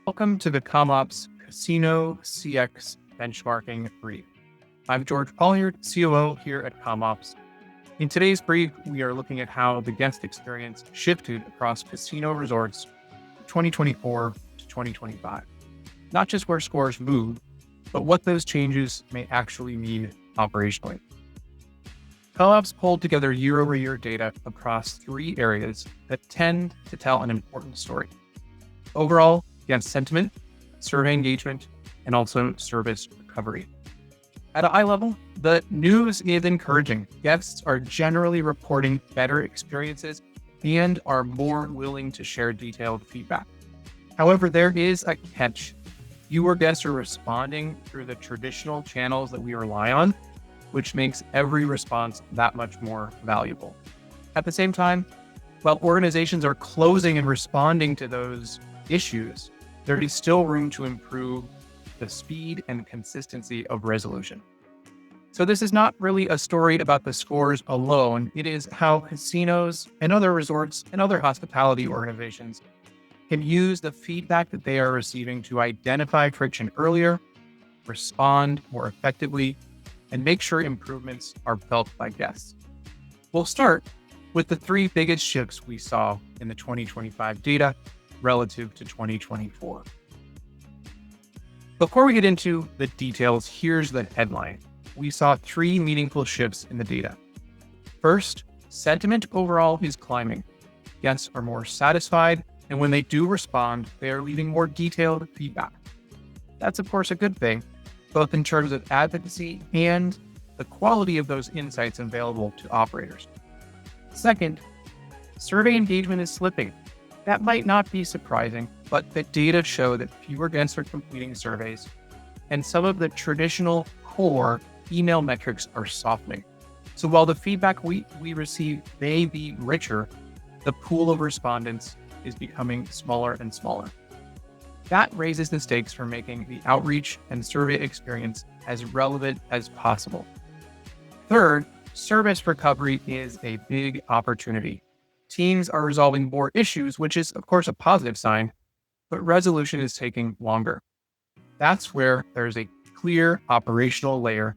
Welcome to the ComOps Casino CX Benchmarking Brief. I'm George Polyard, COO here at ComOps. In today's brief, we are looking at how the guest experience shifted across casino resorts from 2024 to 2025. Not just where scores moved, but what those changes may actually mean operationally. ComOps pulled together year-over-year data across three areas that tend to tell an important story. Overall, guest sentiment, survey engagement, and also service recovery. At a high level, the news is encouraging. Guests are generally reporting better experiences and are more willing to share detailed feedback. However, there is a catch. Fewer guests are responding through the traditional channels that we rely on, which makes every response that much more valuable. At the same time, while organizations are closing and responding to those issues, there is still room to improve the speed and consistency of resolution. So this is not really a story about the scores alone. It is how casinos and other resorts and other hospitality organizations can use the feedback that they are receiving to identify friction earlier, respond more effectively, and make sure improvements are felt by guests. We'll start with the three biggest shifts we saw in the 2025 data relative to 2024. Before we get into the details, here's the headline. We saw three meaningful shifts in the data. First, sentiment overall is climbing. Guests are more satisfied, and when they do respond, they are leaving more detailed feedback. That's, of course, a good thing, both in terms of advocacy and the quality of those insights available to operators. Second, survey engagement is slipping. That might not be surprising, but the data show that fewer guests are completing surveys, and some of the traditional core email metrics are softening. So while the feedback we receive may be richer, the pool of respondents is becoming smaller and smaller. That raises the stakes for making the outreach and survey experience as relevant as possible. Third, service recovery is a big opportunity. Teams are resolving more issues, which is, of course, a positive sign, but resolution is taking longer. That's where there's a clear operational layer,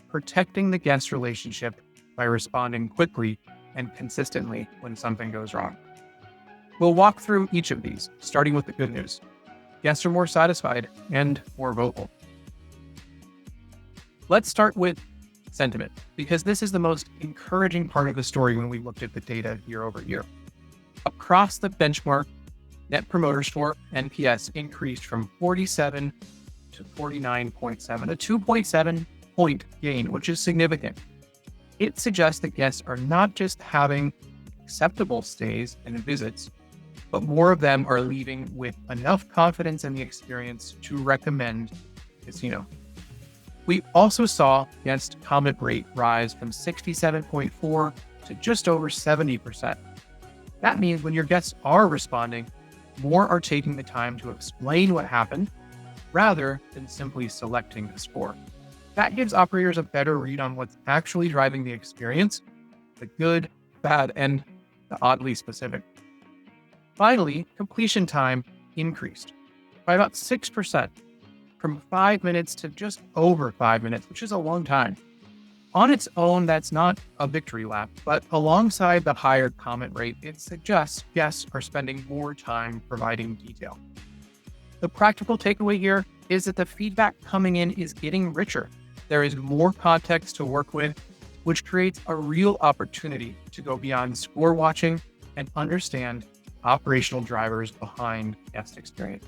protecting the guest relationship by responding quickly and consistently when something goes wrong. We'll walk through each of these, starting with the good news. Guests are more satisfied and more vocal. Let's start with sentiment, because this is the most encouraging part of the story when we looked at the data year over year. Across the benchmark, Net Promoter Score, NPS, increased from 47 to 49.7, a 2.7 point gain, which is significant. It suggests that guests are not just having acceptable stays and visits, but more of them are leaving with enough confidence in the experience to recommend the casino. We also saw guest comment rate rise from 67.4 to just over 70%. That means when your guests are responding, more are taking the time to explain what happened rather than simply selecting the score. That gives operators a better read on what's actually driving the experience, the good, bad, and the oddly specific. Finally, completion time increased by about 6%, from 5 minutes to just over 5 minutes, which is a long time. On its own, that's not a victory lap, but alongside the higher comment rate, it suggests guests are spending more time providing detail. The practical takeaway here is that the feedback coming in is getting richer. There is more context to work with, which creates a real opportunity to go beyond score watching and understand operational drivers behind guest experience.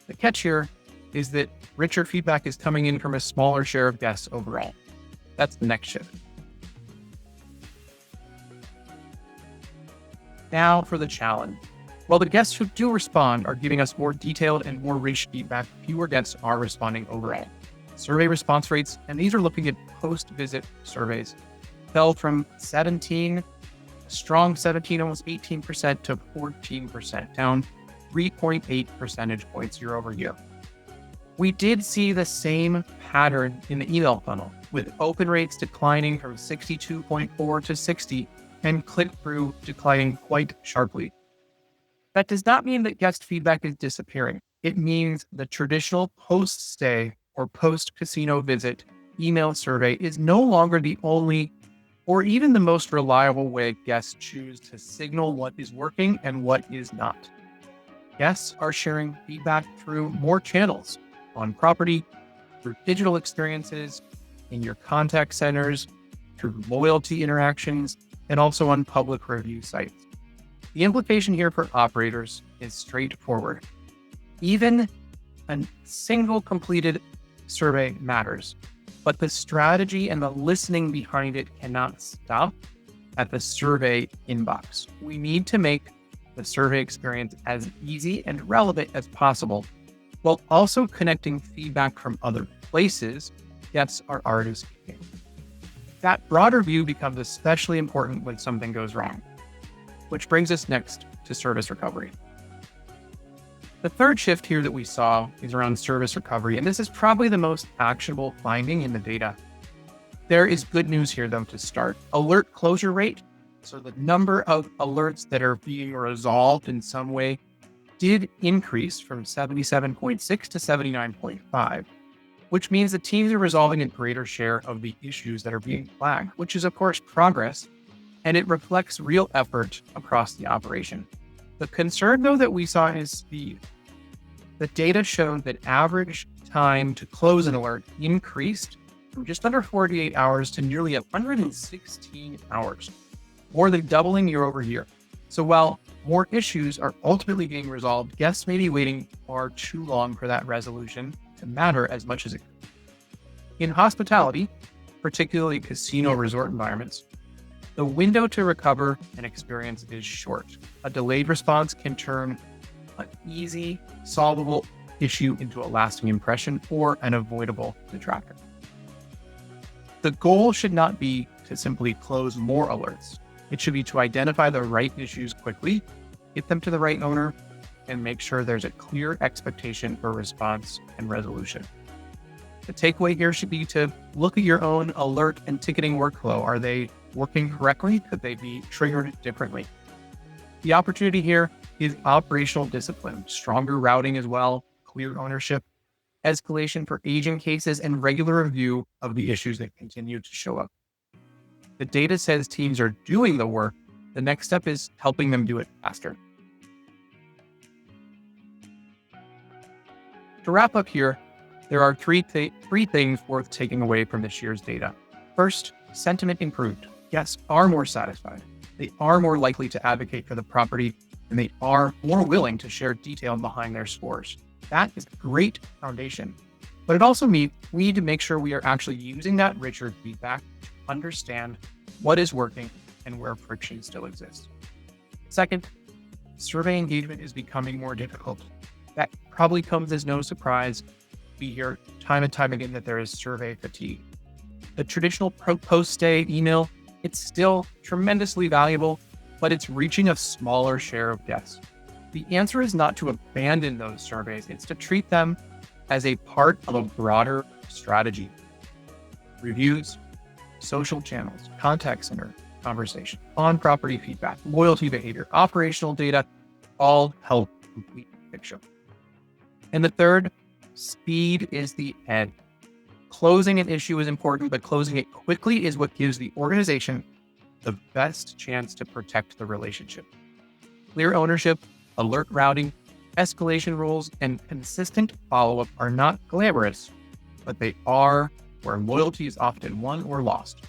The catch here is that richer feedback is coming in from a smaller share of guests overall. That's the next shift. Now for the challenge. While the guests who do respond are giving us more detailed and more rich feedback, fewer guests are responding overall. Survey response rates, and these are looking at post-visit surveys, fell from 17, strong 17, almost 18% to 14%, down 3.8 percentage points year over year. We did see the same pattern in the email funnel, with open rates declining from 62.4 to 60 and click-through declining quite sharply. That does not mean that guest feedback is disappearing. It means the traditional post-stay or post-casino visit email survey is no longer the only or even the most reliable way guests choose to signal what is working and what is not. Guests are sharing feedback through more channels on property, through digital experiences, in your contact centers, through loyalty interactions, and also on public review sites. The implication here for operators is straightforward. Even a single completed survey matters, but the strategy and the listening behind it cannot stop at the survey inbox. We need to make the survey experience as easy and relevant as possible, while also connecting feedback from other places guests are already seeking. That broader view becomes especially important when something goes wrong, which brings us next to service recovery. The third shift here that we saw is around service recovery, and this is probably the most actionable finding in the data. There is good news here, though, to start. Alert closure rate, so the number of alerts that are being resolved in some way, did increase from 77.6 to 79.5, which means the teams are resolving a greater share of the issues that are being flagged, which is, of course, progress, and it reflects real effort across the operation. The concern, though, that we saw is speed. The data showed that average time to close an alert increased from just under 48 hours to nearly 116 hours, more than doubling year over year. So while more issues are ultimately being resolved, guests may be waiting far too long for that resolution to matter as much as it could. In hospitality, particularly casino resort environments, the window to recover an experience is short. A delayed response can turn an easy, solvable issue into a lasting impression or an avoidable detractor. The goal should not be to simply close more alerts. It should be to identify the right issues quickly, get them to the right owner, and make sure there's a clear expectation for response and resolution. The takeaway here should be to look at your own alert and ticketing workflow. Are they working correctly? Could they be triggered differently? The opportunity here is operational discipline, stronger routing as well, clear ownership, escalation for aging cases, and regular review of the issues that continue to show up. The data says teams are doing the work. The next step is helping them do it faster. To wrap up here, there are three things worth taking away from this year's data. First, sentiment improved. Guests are more satisfied. They are more likely to advocate for the property, and they are more willing to share detail behind their scores. That is a great foundation. But it also means we need to make sure we are actually using that richer feedback to understand what is working and where friction still exists. Second, survey engagement is becoming more difficult. That probably comes as no surprise. We hear time and time again that there is survey fatigue. The traditional post-stay email, it's still tremendously valuable, but it's reaching a smaller share of guests. The answer is not to abandon those surveys. It's to treat them as a part of a broader strategy. Reviews, social channels, contact center conversation, on-property feedback, loyalty behavior, operational data, all help complete the picture. And the third, speed is the end. Closing an issue is important, but closing it quickly is what gives the organization the best chance to protect the relationship. Clear ownership, alert routing, escalation rules, and consistent follow-up are not glamorous, but they are where loyalty is often won or lost.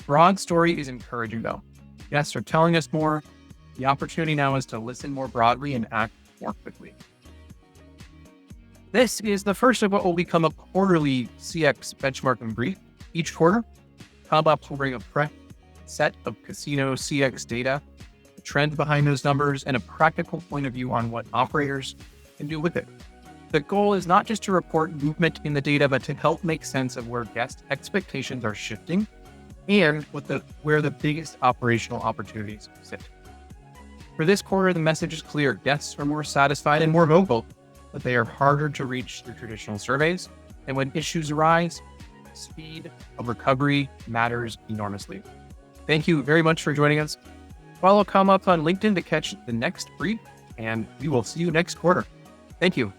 Broad story is encouraging though. Guests are telling us more. The opportunity now is to listen more broadly and act more quickly. This is the first of what will become a quarterly CX benchmarking brief. Each quarter, ComOps will bring a fresh set of casino CX data, the trends behind those numbers, and a practical point of view on what operators can do with it. The goal is not just to report movement in the data, but to help make sense of where guest expectations are shifting and where the biggest operational opportunities sit. For this quarter, the message is clear. Guests are more satisfied and more vocal, but they are harder to reach through traditional surveys. And when issues arise, speed of recovery matters enormously. Thank you very much for joining us. Follow ComOps on LinkedIn to catch the next brief and we will see you next quarter. Thank you.